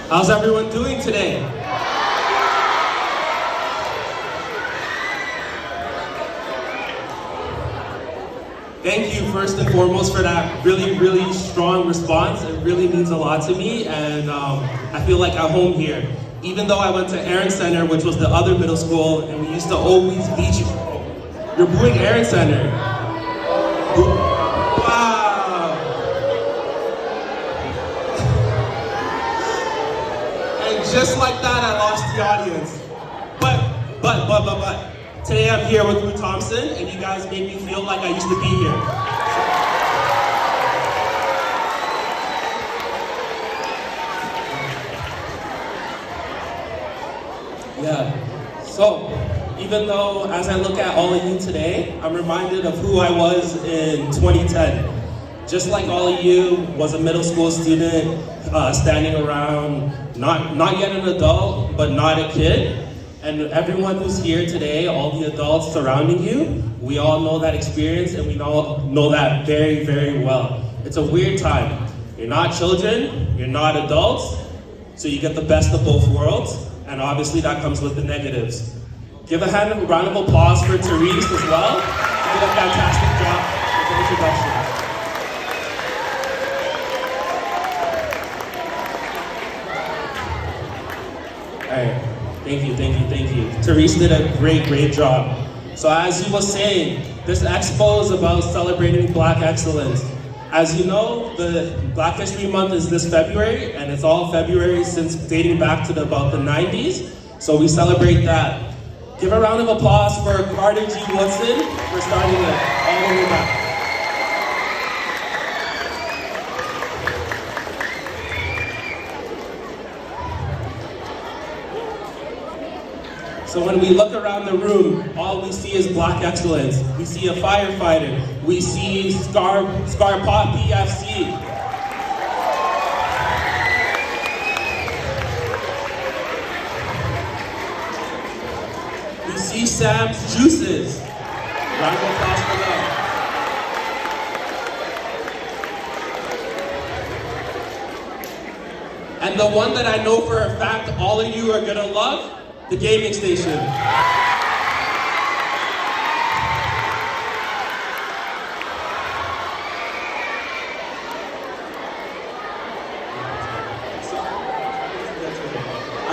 How's everyone doing today? Thank you first and foremost for that really strong response. It really means a lot to me, and I feel like I'm home here. Even though I went to Aaron Center, which was the other middle school, and we used to always beat you. You're booing Aaron Center. Wow. And just like that, I lost the audience. But. Today I'm here with Ruth Thompson, and you guys made me feel like I used to be here. Yeah, so even though as I look at all of you today, I'm reminded of who I was in 2010. Just like all of you, was a middle school student, standing around, not yet an adult, but not a kid. And everyone who's here today, all the adults surrounding you, we all know that experience, and we all know that very well. It's a weird time. You're not children, you're not adults, so you get the best of both worlds, and obviously that comes with the negatives. Give a round of applause for Therese as well. She did a fantastic job with the introduction. All right. Thank you. Therese did a great job. So as you were saying, this expo is about celebrating Black excellence. As you know, the Black History Month is this February, and it's all February since dating back to about the 90s. So we celebrate that. Give a round of applause for Carter G. Woodson for starting it all the way back. So when we look around the room, all we see is Black excellence. We see a firefighter. We see Scar Pop PFC. We see Sam's Juices. Round of applause for them. And the one that I know for a fact all of you are gonna love, the gaming station.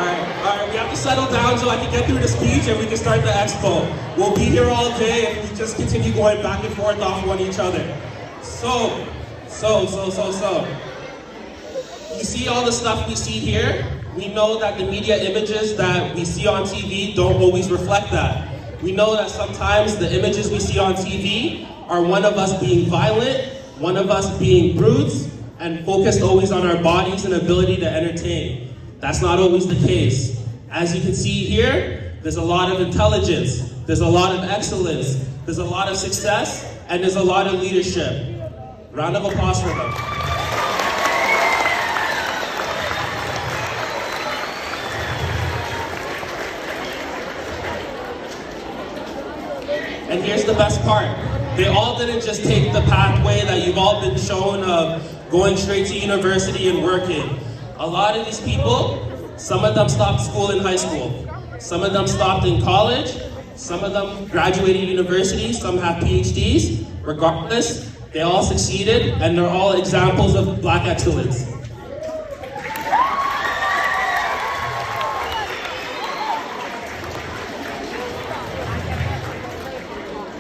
Alright, we have to settle down so I can get through the speech and we can start the expo. We'll be here all day and we just continue going back and forth off one each other. So. You see all the stuff we see here? We know that the media images that we see on TV don't always reflect that. We know that sometimes the images we see on TV are one of us being violent, one of us being brutes, and focused always on our bodies and ability to entertain. That's not always the case. As you can see here, there's a lot of intelligence, there's a lot of excellence, there's a lot of success, and there's a lot of leadership. Round of applause for them. And here's the best part. They all didn't just take the pathway that you've all been shown of going straight to university and working. A lot of these people, some of them stopped school in high school. Some of them stopped in college. Some of them graduated university. Some have PhDs. Regardless, they all succeeded, and they're all examples of Black excellence.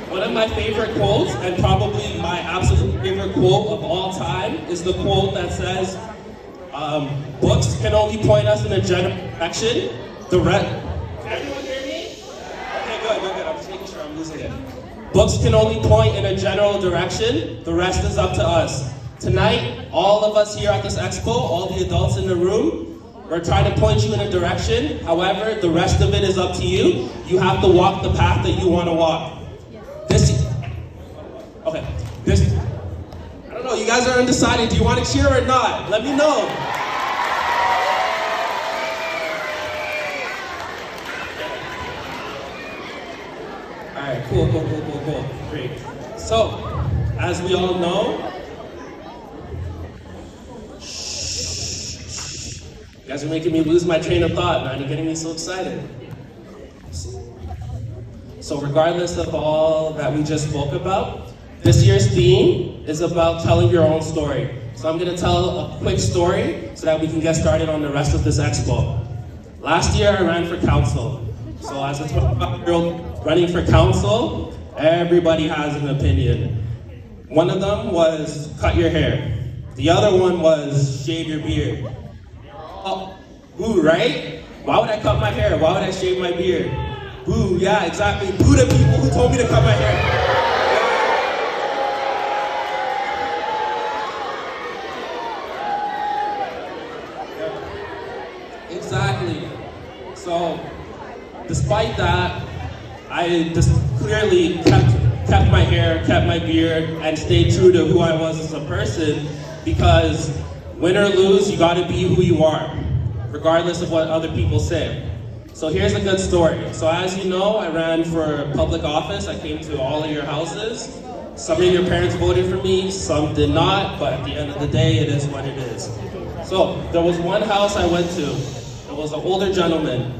One of my favorite quotes, and probably my absolute favorite quote of all time, is the quote that says, books can only point us in a general direction. Can everyone hear me? Okay, good. I'm just making sure I'm losing it. Books can only point in a general direction. The rest is up to us. Tonight, all of us here at this expo, all the adults in the room, we're trying to point you in a direction. However, the rest of it is up to you. You have to walk the path that you want to walk. I don't know, you guys are undecided. Do you want to cheer or not? Let me know. All right, cool. Great. So, as we all know, You guys are making me lose my train of thought, man. You're getting me so excited. So regardless of all that we just spoke about, this year's theme is about telling your own story. So I'm gonna tell a quick story so that we can get started on the rest of this expo. Last year I ran for council. So as a 25-year-old running for council, everybody has an opinion. One of them was cut your hair. The other one was shave your beard. Oh, boo, right? Why would I cut my hair? Why would I shave my beard? Boo, yeah, exactly. Boo to people who told me to cut my hair. Exactly. So, despite that, I just clearly kept my hair, kept my beard, and stayed true to who I was as a person, because win or lose, you gotta be who you are, regardless of what other people say. So here's a good story. So as you know, I ran for public office. I came to all of your houses. Some of your parents voted for me, some did not, but at the end of the day, it is what it is. So there was one house I went to. It was an older gentleman.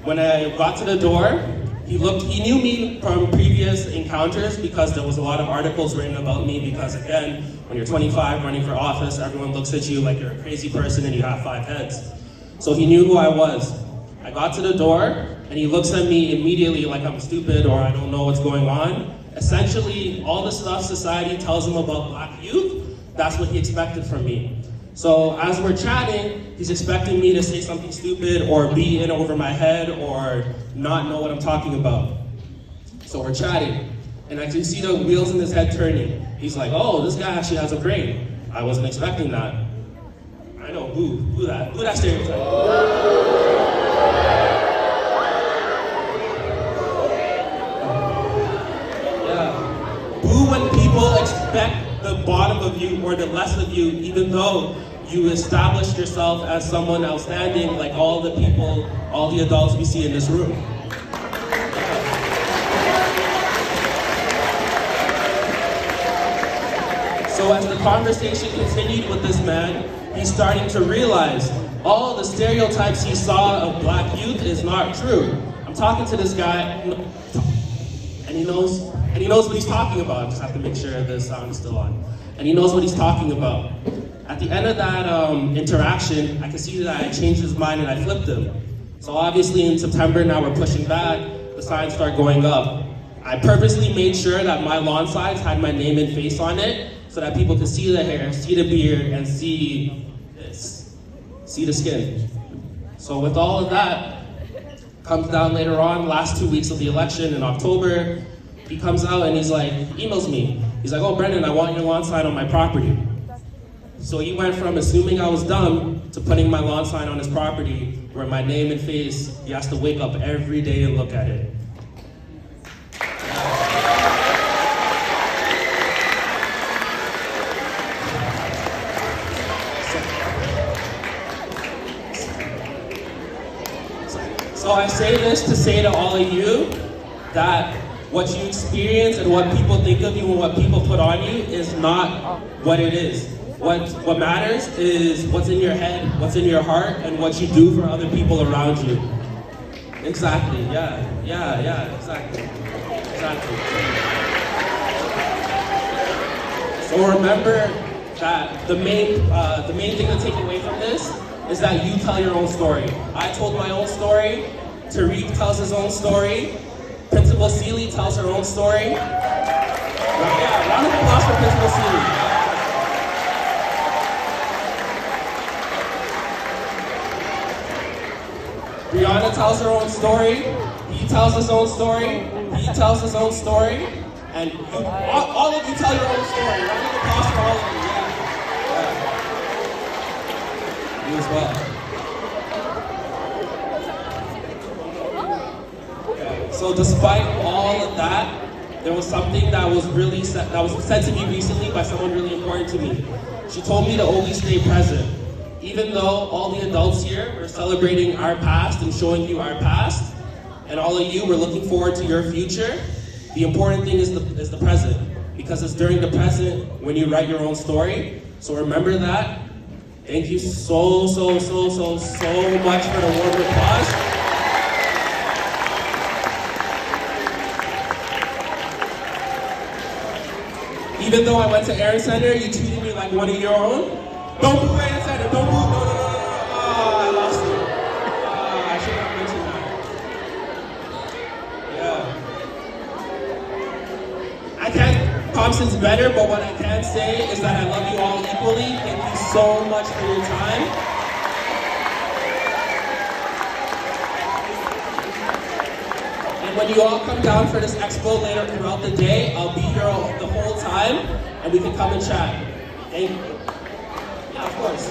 When I got to the door, he knew me from previous encounters because there was a lot of articles written about me, because again, when you're 25 running for office, everyone looks at you like you're a crazy person and you have 5 heads. So he knew who I was. I got to the door and he looks at me immediately like I'm stupid or I don't know what's going on. Essentially, all the stuff society tells him about Black youth, that's what he expected from me. So as we're chatting, he's expecting me to say something stupid or be in over my head or not know what I'm talking about. So we're chatting, and I can see the wheels in his head turning. He's like, oh, this guy actually has a brain. I wasn't expecting that. I know, boo that stereotype. When people expect the bottom of you or the less of you, even though you established yourself as someone outstanding, like all the people, all the adults we see in this room. So as the conversation continued with this man, he's starting to realize all the stereotypes he saw of Black youth is not true. I'm talking to this guy, and he knows what he's talking about. I just have to make sure the sound is still on. And he knows what he's talking about. At the end of that interaction, I can see that I changed his mind and I flipped him. So obviously in September, now we're pushing back, the signs start going up. I purposely made sure that my lawn signs had my name and face on it so that people could see the hair, see the beard, and see this, see the skin. So with all of that, comes down later on, last 2 weeks of the election in October, he comes out and he's like, emails me. He's like, oh, Brendan, I want your lawn sign on my property. So he went from assuming I was dumb to putting my lawn sign on his property where my name and face, he has to wake up every day and look at it. So I say this to say to all of you that what you experience and what people think of you and what people put on you is not what it is. What matters is what's in your head, what's in your heart, and what you do for other people around you. Exactly, yeah, exactly. So remember that the main thing to take away from this is that you tell your own story. I told my own story, Tariq tells his own story, Principal Seeley tells her own story. Yeah, round of applause for Principal Seeley. Brianna tells her own story, he tells his own story, he tells his own story, and all of you tell your own story. Round of applause for all of you, yeah. You as well. So despite all of that, there was something that was said to me recently by someone really important to me. She told me to always stay present. Even though all the adults here are celebrating our past and showing you our past, and all of you were looking forward to your future, the important thing is the present. Because it's during the present when you write your own story. So remember that, Thank you so much for the warm applause. Even though I went to Aaron Center, you treated me like one of your own. Don't boo Aaron Center, don't boo, no. Oh, I lost you. Oh, I should have mentioned that. Yeah. I can't, Thompson's better, but what I can say is that I love you all equally. Thank you so much for your time. When you all come down for this expo later throughout the day, I'll be here the whole time, and we can come and chat. Thank you. Yeah, of course.